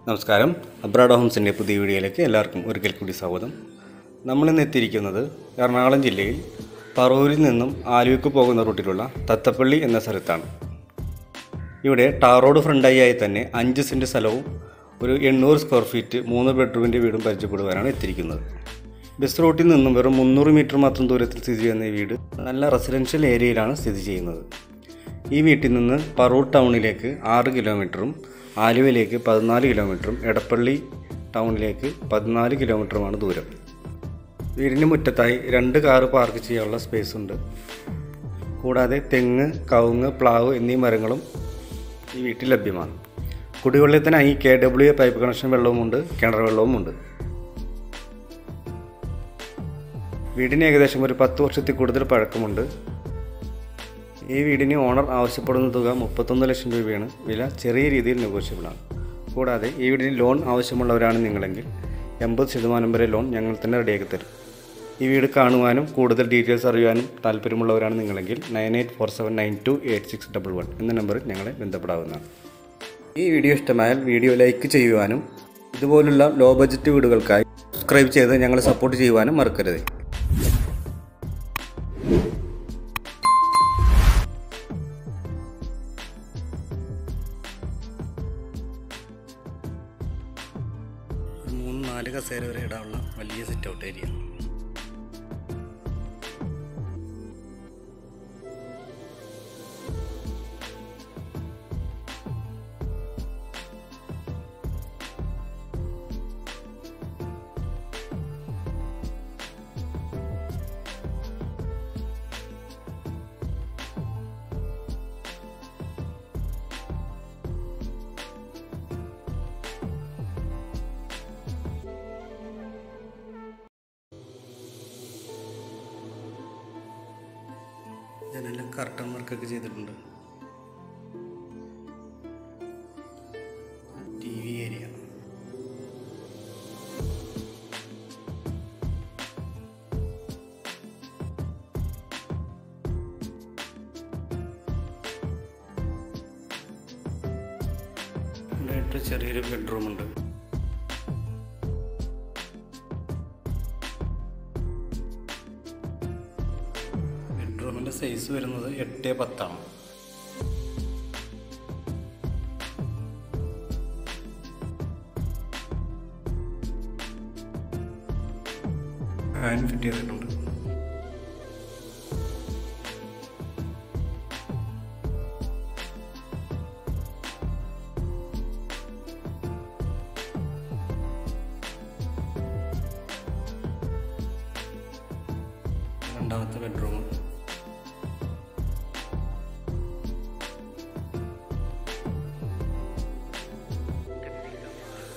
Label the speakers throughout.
Speaker 1: നമസ്കാരം. അബ്രാഡ് ഹോംസിൻ്റെ പുതിയ വീഡിയോയിലേക്ക് എല്ലാവർക്കും ഒരിക്കൽ കൂടി സ്വാഗതം. നമ്മളിന്ന് എത്തിയിരിക്കുന്നത് എറണാകുളം ജില്ലയിൽ പറവൂരിൽ നിന്നും ആലുവയ്ക്ക് പോകുന്ന റൂട്ടിലുള്ള തത്തപ്പള്ളി എന്ന സ്ഥലത്താണ്. ഇവിടെ ടാർ റോഡ് ഫ്രണ്ടായി തന്നെ 5 സെൻറ്റ് സ്ഥലവും ഒരു 800 സ്ക്വയർ ഫീറ്റ് 3 ബെഡ്റൂമിൻ്റെ വീടും പരിചയപ്പെടുവാനാണ് എത്തിയിരിക്കുന്നത്. ബസ് റൂട്ടിൽ നിന്നും വെറും 300 മീറ്റർ മാത്രം ദൂരത്തിൽ സ്ഥിതി ചെയ്യുന്ന ഈ വീട് നല്ല റെസിഡൻഷ്യൽ ഏരിയയിലാണ് സ്ഥിതി ചെയ്യുന്നത്. ഈ വീട്ടിൽ നിന്ന് പറവൂർ ടൗണിലേക്ക് 6 കിലോമീറ്ററും ആലുവയിലേക്ക് 14 കിലോമീറ്ററും എടപ്പള്ളി ടൗണിലേക്ക് 14 കിലോമീറ്ററുമാണ് ദൂരം. വീടിന് മുറ്റത്തായി 2 കാർ പാർക്ക് ചെയ്യാനുള്ള സ്പേസ് ഉണ്ട്. കൂടാതെ തെങ്ങ്, കവുങ്ങ്, പ്ലാവ് എന്നീ മരങ്ങളും ഈ വീട്ടിൽ ലഭ്യമാണ്. കുടിവെള്ളത്തിനായി KWA പൈപ്പ് കണക്ഷൻ വെള്ളവുമുണ്ട്, കിണർ വെള്ളവുമുണ്ട്. വീടിന് ഏകദേശം ഒരു 10 വർഷത്തിൽ കൂടുതൽ പഴക്കമുണ്ട്. ഈ വീടിന് ഓണർ ആവശ്യപ്പെടുന്ന തുക 31 ലക്ഷം രൂപയാണ്. വില ചെറിയ രീതിയിൽ നെഗോഷ്യബിളാണ്. കൂടാതെ ഈ വീടിന് ലോൺ ആവശ്യമുള്ളവരാണ് നിങ്ങളെങ്കിൽ 80% വരെ ലോൺ ഞങ്ങൾ തന്നെ റെഡിയാക്കി തരും. ഈ വീട് കാണുവാനും കൂടുതൽ ഡീറ്റെയിൽസ് അറിയാനും താല്പര്യമുള്ളവരാണ് നിങ്ങളെങ്കിൽ 9847928611 എന്ന നമ്പറിൽ ഞങ്ങളെ ബന്ധപ്പെടാവുന്നതാണ്. ഈ വീഡിയോ ഇഷ്ടമായാൽ വീഡിയോ ലൈക്ക് ചെയ്യുവാനും ഇതുപോലുള്ള ലോ ബഡ്ജറ്റ് വീടുകൾക്കായി സബ്സ്ക്രൈബ് ചെയ്ത് ഞങ്ങളെ സപ്പോർട്ട് ചെയ്യുവാനും മറക്കരുത്. ഒരു 3-4 കസേര വരെ ഇടാനുള്ള വലിയ സിറ്റ് ഔട്ട് ഏരിയ. ജനലിൽ കർട്ടൻ വർക്കൊക്കെ ചെയ്തിട്ടുണ്ട്. TV area. ഇവിടെ ചെറിയൊരു ബെഡ്റൂമുണ്ട്. ബെഡ്റൂമിൻ്റെ സൈസ് വരുന്നത് 8x10 ആണ്. ഫാൻ ഫിറ്റ് ചെയ്തിട്ടുണ്ട്. രണ്ടാമത്തെ ബെഡ്റൂം.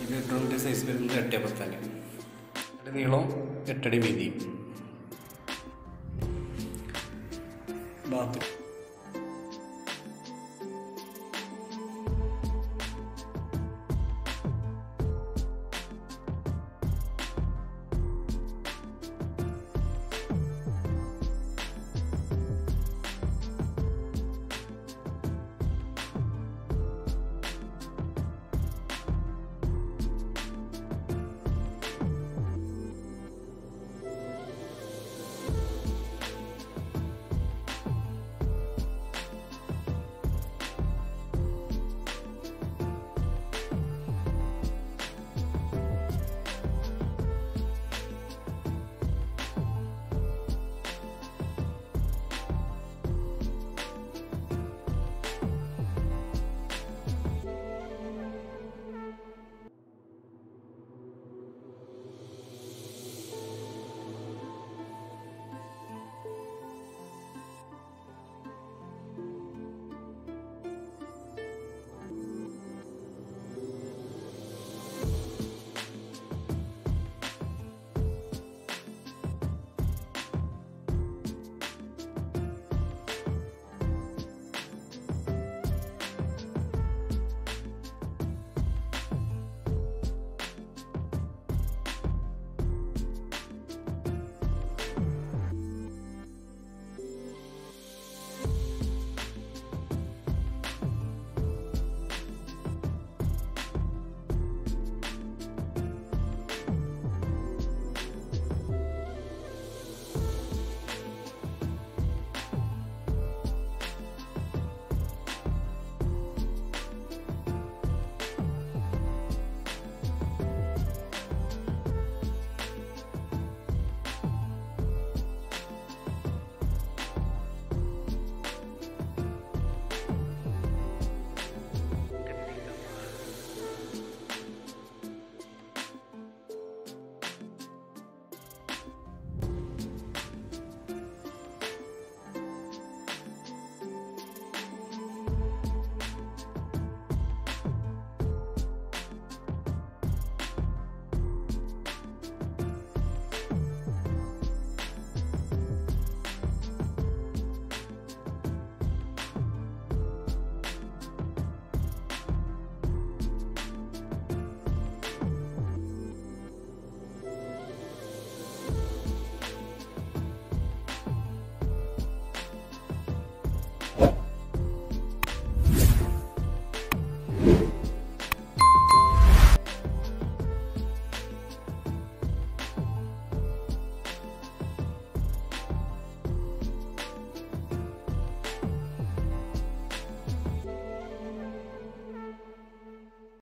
Speaker 1: ഈ ബെഡ്റൂമിൻ്റെ സൈസ് വരുന്നത് 8x10. അതിൻ്റെ നീളം 8 അടി വീതിയും. ബാത്റൂം